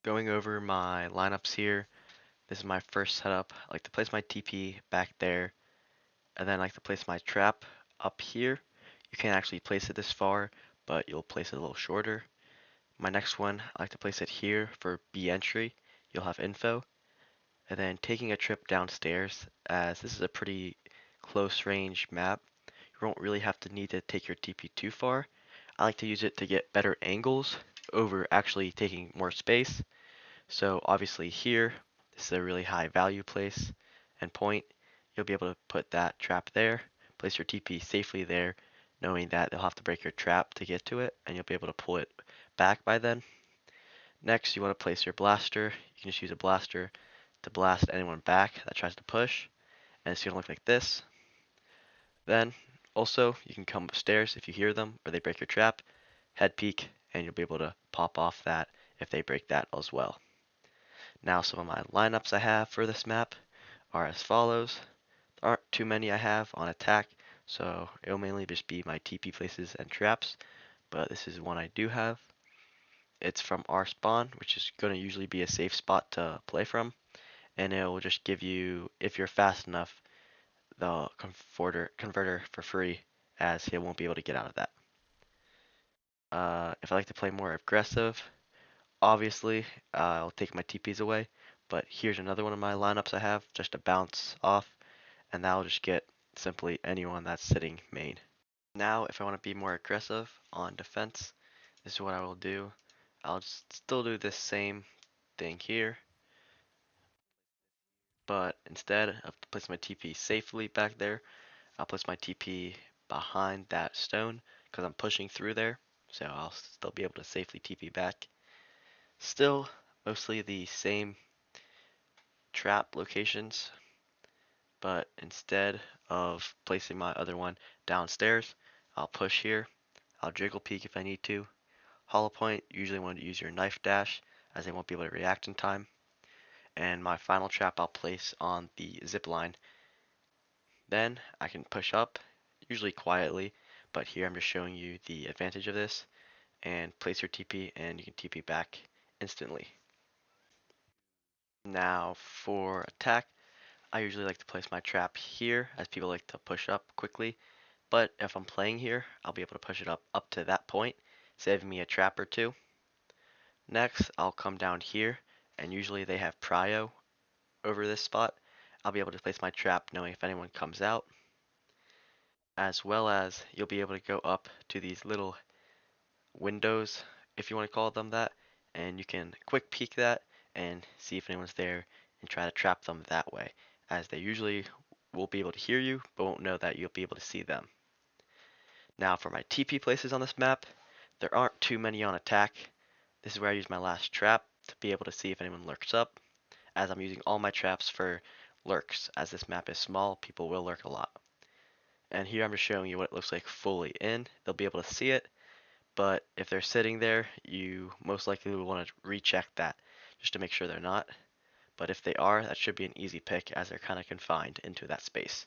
going over my lineups here. This is my first setup. I like to place my TP back there, and then I like to place my trap up here. You can't actually place it this far, but you'll place it a little shorter. My next one, I like to place it here for B entry. You'll have info. And then taking a trip downstairs, as this is a pretty close range map. You won't really have to need to take your TP too far. I like to use it to get better angles over actually taking more space. So obviously here, this is a really high value place and point. You'll be able to put that trap there, place your TP safely there, knowing that they'll have to break your trap to get to it, and you'll be able to pull it back by then. Next, you want to place your blaster. You can just use a blaster to blast anyone back that tries to push, and it's going to look like this. Then, also, you can come upstairs if you hear them or they break your trap, head peek, and you'll be able to pop off that if they break that as well. Now some of my lineups I have for this map are as follows. There aren't too many I have on attack, so it'll mainly just be my TP places and traps, but this is one I do have. It's from our spawn, which is going to usually be a safe spot to play from, and it will just give you, if you're fast enough, the converter for free, as he won't be able to get out of that. If I like to play more aggressive, obviously I'll take my TPs away, but here's another one of my lineups I have just to bounce off, and that'll just get simply anyone that's sitting main. Now, if I want to be more aggressive on defense, this is what I will do. I'll just still do this same thing here, but instead of placing my TP safely back there, I'll place my TP behind that stone because I'm pushing through there, so I'll still be able to safely TP back. Still, mostly the same trap locations, but instead of placing my other one downstairs, I'll push here. I'll jiggle peek if I need to. Hollow point, usually want to use your knife dash as they won't be able to react in time. And my final trap I'll place on the zip line. Then I can push up, usually quietly, but here I'm just showing you the advantage of this, and place your TP and you can TP back instantly. Now for attack, I usually like to place my trap here as people like to push up quickly, but if I'm playing here, I'll be able to push it up to that point, saving me a trap or two. Next, I'll come down here, and usually they have prio over this spot. I'll be able to place my trap knowing if anyone comes out, as well as you'll be able to go up to these little windows, if you want to call them that, and you can quick peek that and see if anyone's there and try to trap them that way, as they usually will be able to hear you but won't know that you'll be able to see them. Now for my TP places on this map, there aren't too many on attack. This is where I use my last trap to be able to see if anyone lurks up, as I'm using all my traps for lurks. As this map is small, people will lurk a lot. And here I'm just showing you what it looks like fully in. They'll be able to see it, but if they're sitting there, you most likely will want to recheck that just to make sure they're not. But if they are, that should be an easy pick as they're kind of confined into that space.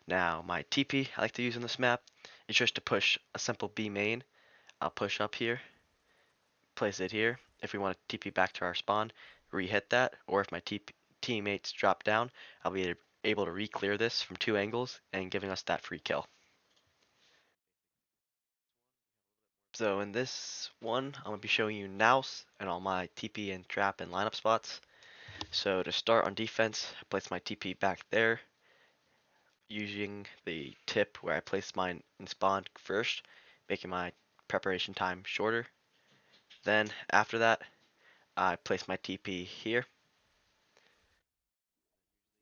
Now, my TP I like to use in this map is just to push a simple B main. I'll push up here, place it here. If we want to TP back to our spawn, re-hit that, or if my teammates drop down, I'll be able to re-clear this from two angles and giving us that free kill. So in this one, I'm going to be showing you Naos and all my TP and trap and lineup spots. So to start on defense, I place my TP back there, using the tip where I place mine in spawn first, making my preparation time shorter. Then after that, I place my TP here.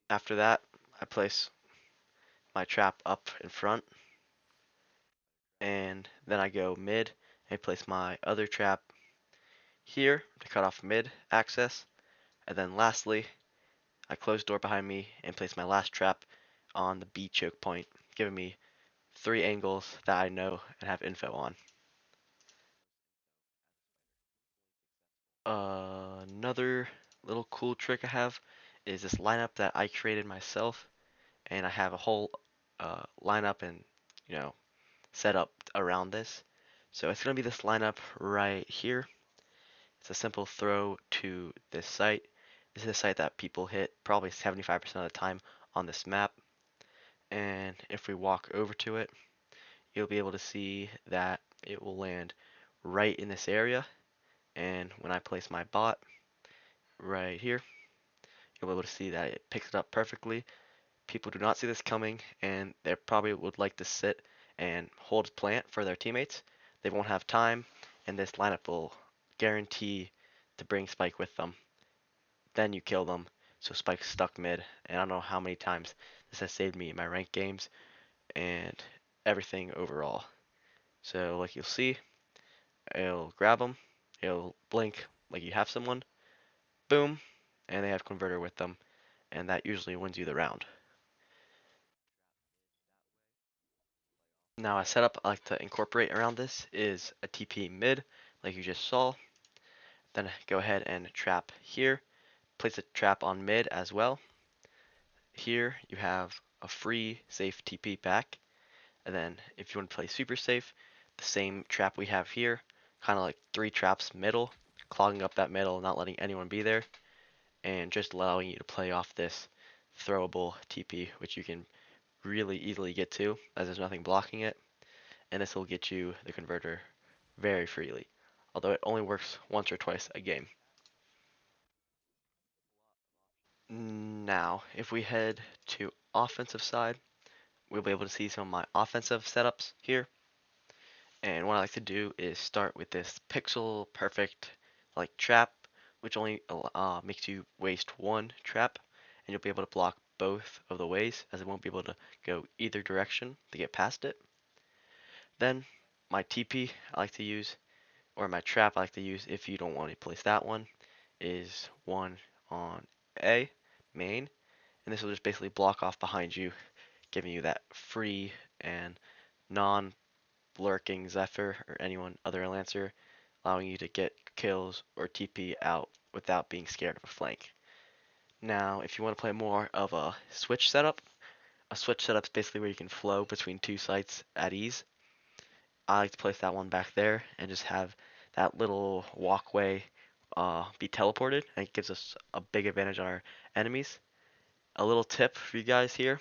After that, I place my trap up in front, and then I go mid and place my other trap here to cut off mid access, and then lastly, I close door behind me and place my last trap on the B choke point, giving me 3 angles that I know and have info on. Another little cool trick I have is this lineup that I created myself, and I have a whole lineup and set up around this. So it's gonna be this lineup right here. It's a simple throw to this site. This is a site that people hit probably 75% of the time on this map. And if we walk over to it, you'll be able to see that it will land right in this area. And when I place my bot right here, you'll be able to see that it picks it up perfectly. People do not see this coming, and they probably would like to sit and hold plant for their teammates. They won't have time, and this lineup will guarantee to bring Spike with them. Then you kill them, so Spike's stuck mid, and I don't know how many times this has saved me in my ranked games and everything overall. So like you'll see, it'll grab them, it'll blink like you have someone, boom, and they have converter with them, and that usually wins you the round. Now a setup I like to incorporate around this is a TP mid, like you just saw. Then go ahead and trap here. Place a trap on mid as well. Here you have a free safe TP back. And then if you want to play super safe, the same trap we have here, kind of like 3 traps middle, clogging up that middle, not letting anyone be there, and just allowing you to play off this throwable TP, which you can really easily get to, as there's nothing blocking it. And this will get you the converter very freely, although it only works once or twice a game. Now, if we head to offensive side, we'll be able to see some of my offensive setups here. And what I like to do is start with this pixel perfect like trap, which only makes you waste 1 trap, and you'll be able to block both of the ways, as it won't be able to go either direction to get past it. Then my TP I like to use, or my trap I like to use if you don't want to place that one, is one on A, main, and this will just basically block off behind you, giving you that free and non-lurking Zephyr or anyone other Lancer, allowing you to get kills or TP out without being scared of a flank. Now, if you want to play more of a switch setup is basically where you can flow between 2 sites at ease. I like to place that one back there and just have that little walkway be teleported, and it gives us a big advantage on our enemies. A little tip for you guys here: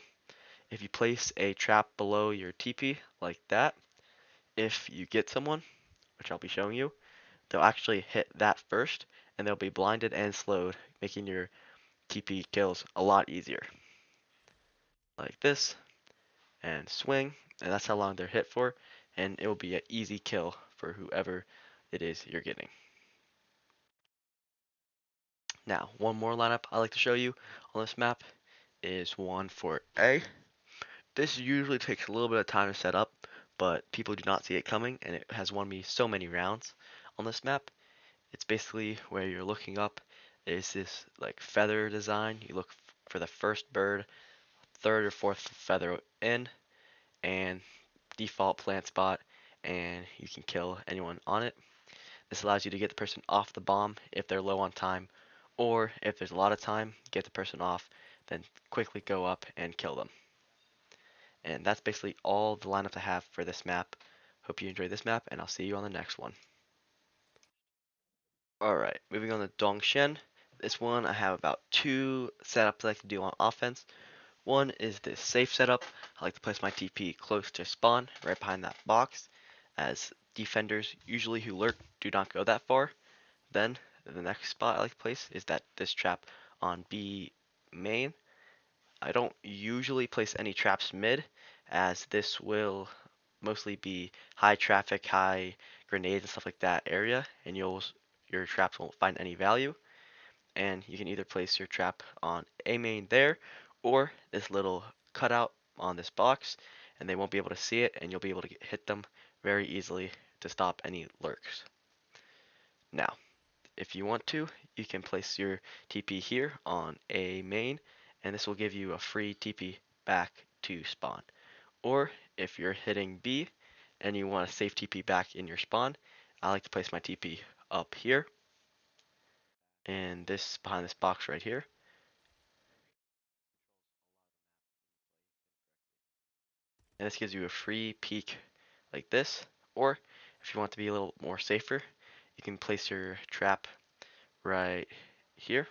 if you place a trap below your TP like that, if you get someone, which I'll be showing you, they'll actually hit that first, and they'll be blinded and slowed, making your TP kills a lot easier. Like this, and swing, and that's how long they're hit for, and it will be an easy kill for whoever it is you're getting. Now, one more lineup I like to show you on this map is one for A. This usually takes a little bit of time to set up, but people do not see it coming, and it has won me so many rounds on this map. It's basically where you're looking up is this like feather design. You look for the first bird, third or fourth feather in, and default plant spot, and you can kill anyone on it. This allows you to get the person off the bomb if they're low on time, or if there's a lot of time, get the person off, then quickly go up and kill them. And that's basically all the lineup I have for this map. Hope you enjoyed this map, and I'll see you on the next one. Alright, moving on to Dongtian. This one I have about 2 setups I like to do on offense. One is this safe setup. I like to place my TP close to spawn, right behind that box, as defenders usually who lurk do not go that far. Then the next spot I like to place is this trap on B main. I don't usually place any traps mid, as this will mostly be high traffic, high grenades and stuff like that area, and your traps won't find any value. And you can either place your trap on A main there, or this little cutout on this box, and they won't be able to see it, and you'll be able to hit them very easily to stop any lurks. Now, if you want to, you can place your TP here on A main, and this will give you a free TP back to spawn. Or if you're hitting B and you want a safe TP back in your spawn, I like to place my TP up here, and this behind this box right here. And this gives you a free peek like this. Or if you want to be a little more safer, you can place your trap right here.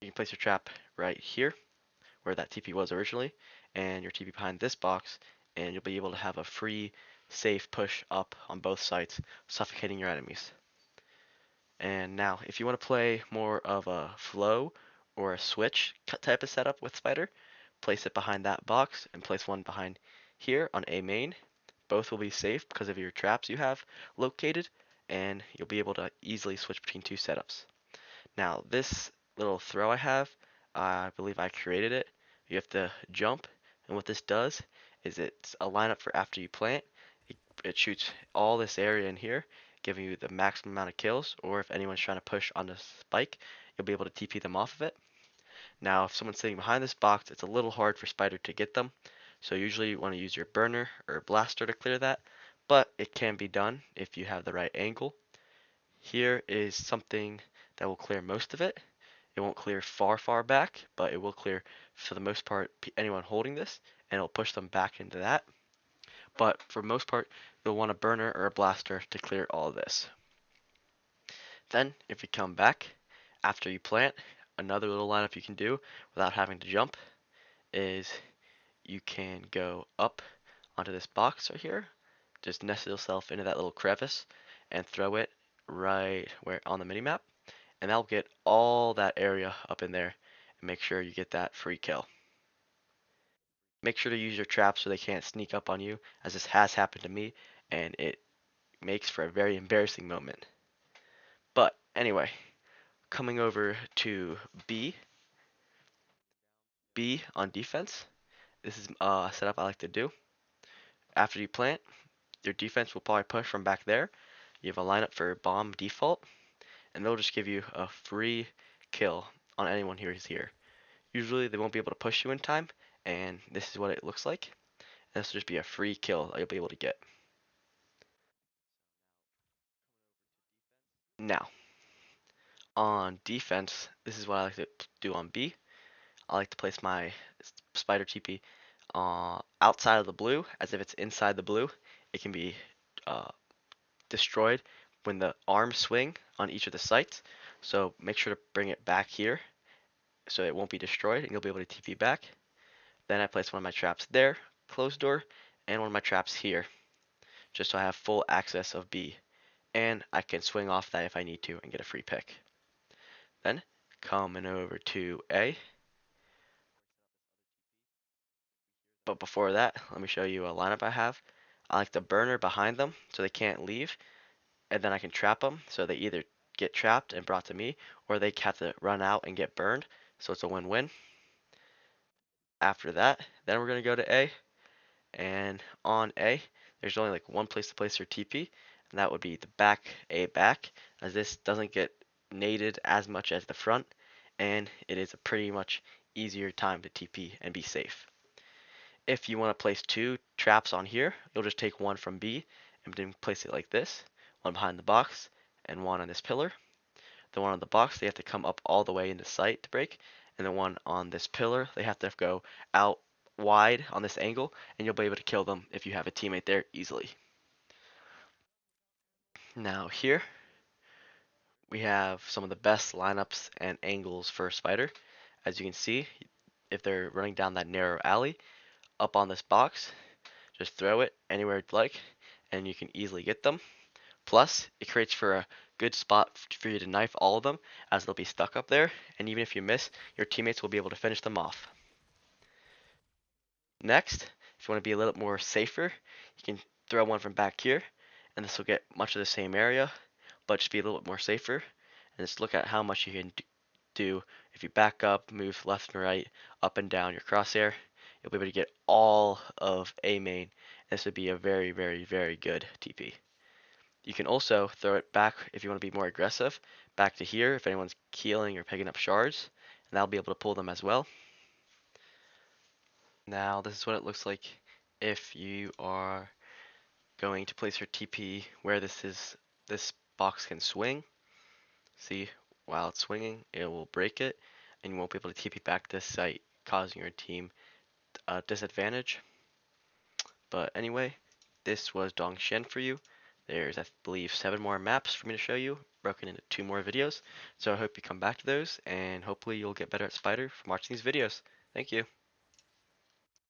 You can place your trap right here where that TP was originally, and your TP behind this box, and you'll be able to have a free, safe push up on both sides, suffocating your enemies. And now, if you want to play more of a flow or a switch type of setup with Spider, place it behind that box and place one behind here on A main. Both will be safe because of your traps you have located, and you'll be able to easily switch between two setups. Now, this little throw I have, I believe I created it. You have to jump, and what this does is it's a lineup for after you plant. It shoots all this area in here, giving you the maximum amount of kills, or if anyone's trying to push on the spike, you'll be able to TP them off of it. Now, if someone's sitting behind this box, it's a little hard for Spider to get them, so usually you want to use your burner or blaster to clear that, but it can be done if you have the right angle. Here is something that will clear most of it. It won't clear far, far back, but it will clear, for the most part, anyone holding this, and it'll push them back into that. But for most part, you'll want a burner or a blaster to clear all of this. Then, if you come back, after you plant, another little lineup you can do without having to jump is you can go up onto this box right here, just nest yourself into that little crevice, and throw it right where on the minimap, and that'll get all that area up in there, and make sure you get that free kill. Make sure to use your traps so they can't sneak up on you, as this has happened to me, and it makes for a very embarrassing moment. But anyway, coming over to B, B on defense. This is a setup I like to do. After you plant, your defense will probably push from back there. You have a lineup for bomb default, and they'll just give you a free kill on anyone who's here. Usually they won't be able to push you in time, and this is what it looks like. And this will just be a free kill that you'll be able to get. Now, on defense, this is what I like to do on B. I like to place my spider TP outside of the blue, as if it's inside the blue. It can be uh, destroyed when the arms swing on each of the sites. So make sure to bring it back here so it won't be destroyed and you'll be able to TP back. Then I place one of my traps there, closed door, and one of my traps here, just so I have full access of B. And I can swing off that if I need to and get a free pick. Then coming over to A. But before that, let me show you a lineup I have. I like the burner behind them so they can't leave, and then I can trap them so they either get trapped and brought to me, or they have to run out and get burned, so it's a win-win. After that, then we're going to go to A, and on A, there's only like one place to place your TP, and that would be the back A back, as this doesn't get naded as much as the front, and it is a pretty much easier time to TP and be safe. If you want to place two traps on here, you'll just take one from B and then place it like this, one behind the box and one on this pillar. The one on the box, they have to come up all the way into sight to break, and the one on this pillar, they have to go out wide on this angle, and you'll be able to kill them if you have a teammate there easily. Now here, we have some of the best lineups and angles for a spider. As you can see, if they're running down that narrow alley, up on this box, just throw it anywhere you'd like, and you can easily get them. Plus, it creates for a good spot for you to knife all of them, as they'll be stuck up there, and even if you miss, your teammates will be able to finish them off. Next, if you want to be a little more safer, you can throw one from back here, and this will get much of the same area, but just be a little bit more safer. And just look at how much you can do if you back up, move left and right, up and down your crosshair. You'll be able to get all of A main. This would be a very, very, very good TP. You can also throw it back if you want to be more aggressive, back to here if anyone's keeling or picking up shards, and that'll be able to pull them as well. Now this is what it looks like if you are going to place your TP where this box can swing. See, while it's swinging, it will break it, and you won't be able to TP back to this site, causing your team a disadvantage. But anyway, this was Dongtian for you. There's, I believe, 7 more maps for me to show you, broken into 2 more videos. So I hope you come back to those, and hopefully you'll get better at Spider from watching these videos. Thank you.